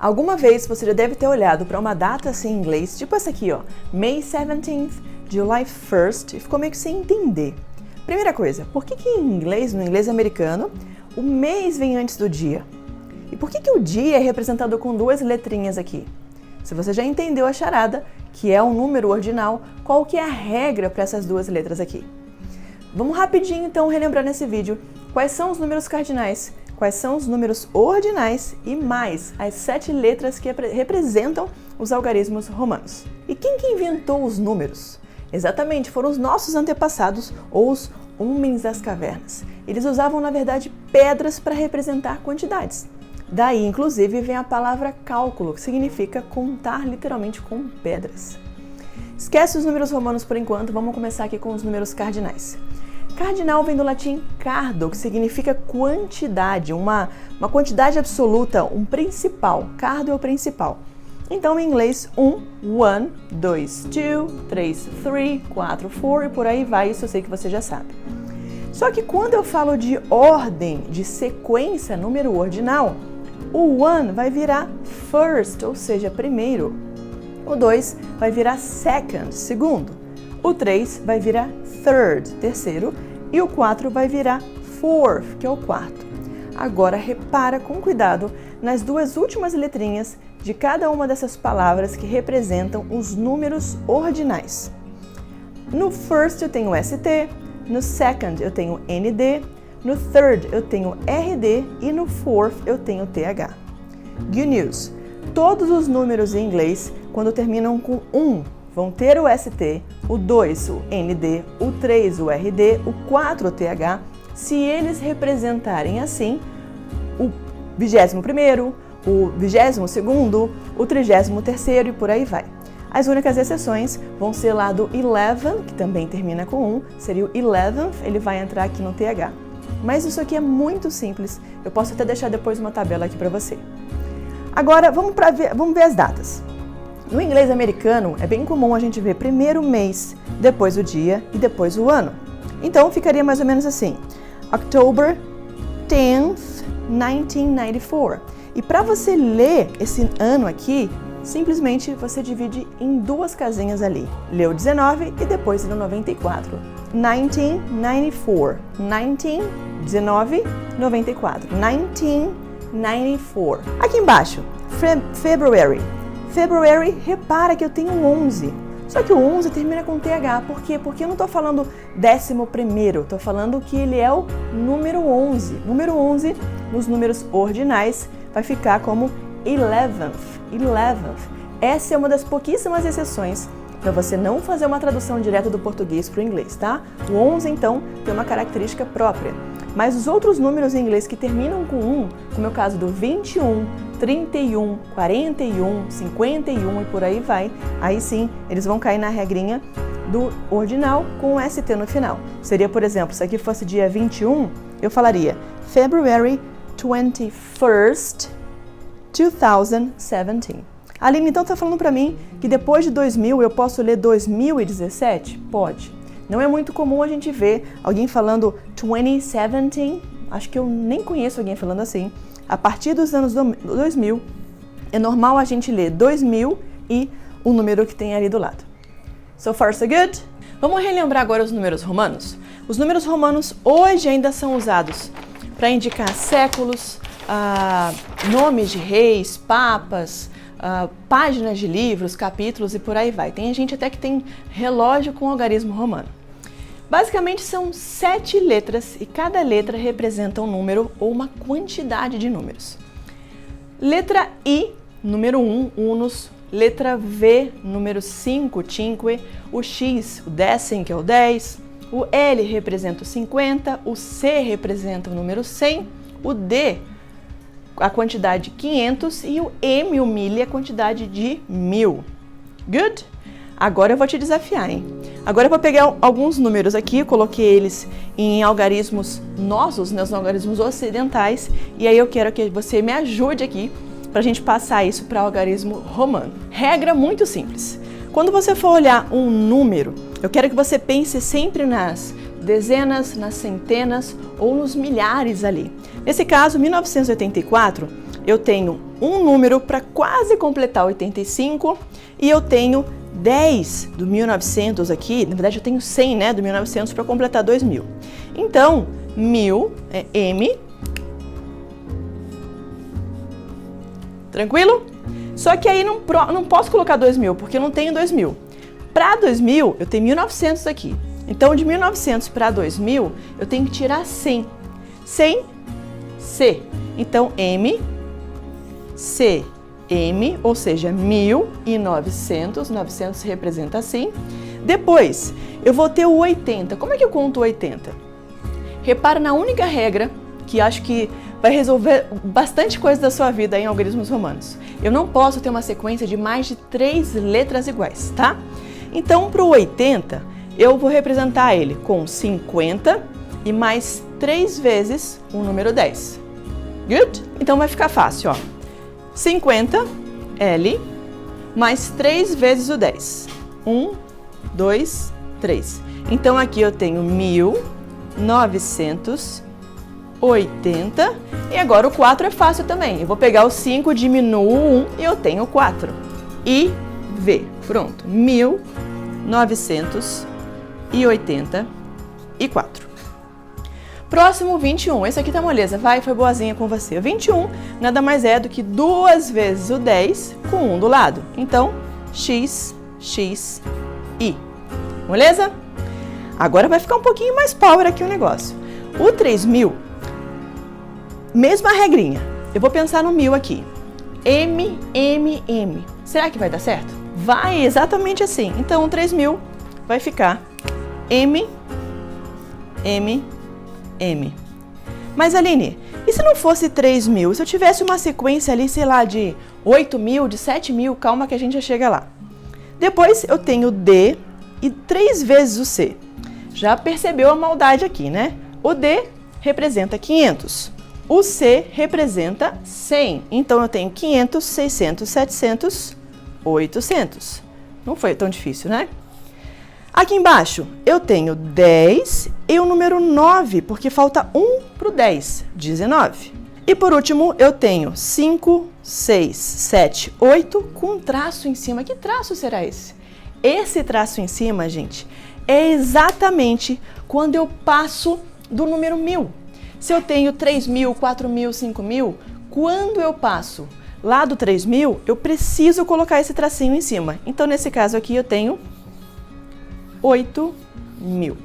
Alguma vez você já deve ter olhado para uma data assim em inglês, tipo essa aqui, ó, May 17th, July 1st, e ficou meio que sem entender. Primeira coisa, por que em inglês, no inglês americano, o mês vem antes do dia? E por que o dia é representado com duas letrinhas aqui? Se você já entendeu a charada, que é um número ordinal, qual que é a regra para essas duas letras aqui? Vamos rapidinho então relembrar nesse vídeo quais são os números cardinais, quais são os números ordinais e mais as 7 letras que representam os algarismos romanos. E quem que inventou os números? Exatamente, foram os nossos antepassados ou os homens das cavernas. Eles usavam, na verdade, pedras para representar quantidades. Daí, inclusive, vem a palavra cálculo, que significa contar literalmente com pedras. Esquece os números romanos por enquanto, vamos começar aqui com os números cardinais. Cardinal vem do latim cardo, que significa quantidade, uma quantidade absoluta, um principal. Cardo é o principal. Então, em inglês, 1, 2, 2, 3, 3, 4, 4 e por aí vai, isso eu sei que você já sabe. Só que quando eu falo de ordem, de sequência, número ordinal, o 1 vai virar first, ou seja, primeiro. O 2 vai virar second, segundo. O 3 vai virar third, terceiro. E o 4 vai virar fourth, que é o quarto. Agora, repara com cuidado nas duas últimas letrinhas de cada uma dessas palavras que representam os números ordinais. No first eu tenho ST, no second eu tenho ND, no third eu tenho RD e no fourth eu tenho TH. Good news! Todos os números em inglês, quando terminam com 1, vão ter o ST, o 2 o ND, o 3 o RD, o 4 o TH, se eles representarem assim o 21º, o 22º, o 33º e por aí vai. As únicas exceções vão ser lá do 11, que também termina com 1, seria o 11th, ele vai entrar aqui no TH. Mas isso aqui é muito simples, eu posso até deixar depois uma tabela aqui para você. Agora, vamos ver as datas. No inglês americano, é bem comum a gente ver primeiro o mês, depois o dia e depois o ano. Então, ficaria mais ou menos assim, October 10th, 1994. E para você ler esse ano aqui, simplesmente você divide em duas casinhas ali. Leu 19 e depois leu 94. 1994. 19, 94. 1994. Aqui embaixo, February. February, repara que eu tenho 11. Só que o 11 termina com TH. Por quê? Porque eu não estou falando 11º, estou falando que ele é o número 11. Número 11, nos números ordinais, vai ficar como 11th. Essa é uma das pouquíssimas exceções para você não fazer uma tradução direta do português para o inglês, tá? O 11, então, tem uma característica própria. Mas os outros números em inglês que terminam com 1, como é o caso do 21, 31, 41, 51 e por aí vai, aí sim, eles vão cair na regrinha do ordinal com o ST no final. Seria, por exemplo, se aqui fosse dia 21, eu falaria February 21st, 2017. Aline, então tá falando para mim que depois de 2000 eu posso ler 2017? Pode. Não é muito comum a gente ver alguém falando 2017, acho que eu nem conheço alguém falando assim. A partir dos anos 2000, é normal a gente ler 2000 e o número que tem ali do lado. So far, so good? Vamos relembrar agora os números romanos? Os números romanos hoje ainda são usados para indicar séculos, nomes de reis, papas, páginas de livros, capítulos e por aí vai. Tem gente até que tem relógio com algarismo romano. Basicamente são 7 letras e cada letra representa um número ou uma quantidade de números. Letra I, número 1, unus. Letra V, número 5, cinque. O X, o décimo, que é o 10. O L representa o 50. O C representa o número 100. O D, a quantidade 500. E o M, o milha, a quantidade de 1000. Good? Agora eu vou te desafiar, hein? Agora eu vou pegar alguns números aqui, eu coloquei eles em algarismos nossos, nos algarismos ocidentais, e aí eu quero que você me ajude aqui para a gente passar isso para o algarismo romano. Regra muito simples. Quando você for olhar um número, eu quero que você pense sempre nas dezenas, nas centenas ou nos milhares ali. Nesse caso, 1984, eu tenho um número para quase completar 85 e eu tenho 10 do 1900 aqui, na verdade eu tenho 100, né, do 1900 para completar 2000. Então, 1000 é M. Tranquilo? Só que aí não posso colocar 2000, porque eu não tenho 2000. Para 2000, eu tenho 1900 aqui. Então, de 1900 para 2000, eu tenho que tirar 100. 100, C. Então, M, C, M, ou seja, 1900. 900 representa assim. Depois, eu vou ter o 80. Como é que eu conto o 80? Repara na única regra que acho que vai resolver bastante coisa da sua vida em algarismos romanos. Eu não posso ter uma sequência de mais de 3 letras iguais, tá? Então, para o 80, eu vou representar ele com 50 e mais 3 vezes o número 10. Good? Então vai ficar fácil, ó. 50, L, mais 3 vezes o 10. 1, 2, 3. Então aqui eu tenho 1980. E agora o 4 é fácil também. Eu vou pegar o 5, diminuo o 1 e eu tenho 4. I, V. Pronto. 1984. Próximo, 21. Esse aqui tá moleza. Vai, foi boazinha com você. 21 nada mais é do que 2 vezes o 10 com 1 do lado. Então, X, X, I. Moleza? Agora vai ficar um pouquinho mais power aqui o negócio. O 3000, mesma regrinha. Eu vou pensar no 1000 aqui. M, M, M. Será que vai dar certo? Vai, exatamente assim. Então, o 3000 vai ficar M, M, M. Mas, Aline, e se não fosse 3000? Se eu tivesse uma sequência ali, sei lá, de 8000, de 7000, calma que a gente já chega lá. Depois eu tenho D e 3 vezes o C. Já percebeu a maldade aqui, né? O D representa 500. O C representa 100. Então eu tenho 500, 600, 700, 800. Não foi tão difícil, né? Aqui embaixo eu tenho 10 e o número 9, porque falta 1 para o 10, 19. E por último eu tenho 5, 6, 7, 8 com um traço em cima. Que traço será esse? Esse traço em cima, gente, é exatamente quando eu passo do número 1000. Se eu tenho 3000, 4000, 5000, quando eu passo lá do 3000, eu preciso colocar esse tracinho em cima. Então, nesse caso aqui, eu tenho 8000.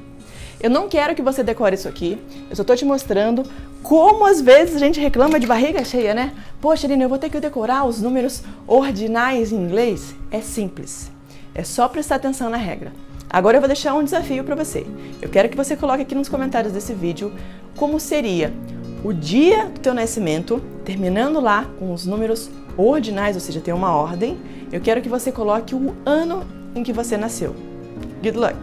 Eu não quero que você decore isso aqui, eu só estou te mostrando como às vezes a gente reclama de barriga cheia, né? Poxa, Aline, eu vou ter que decorar os números ordinais em inglês. É simples, é só prestar atenção na regra. Agora eu vou deixar um desafio para você. Eu quero que você coloque aqui nos comentários desse vídeo como seria o dia do teu nascimento, terminando lá com os números ordinais, ou seja, tem uma ordem. Eu quero que você coloque o ano em que você nasceu. Good luck!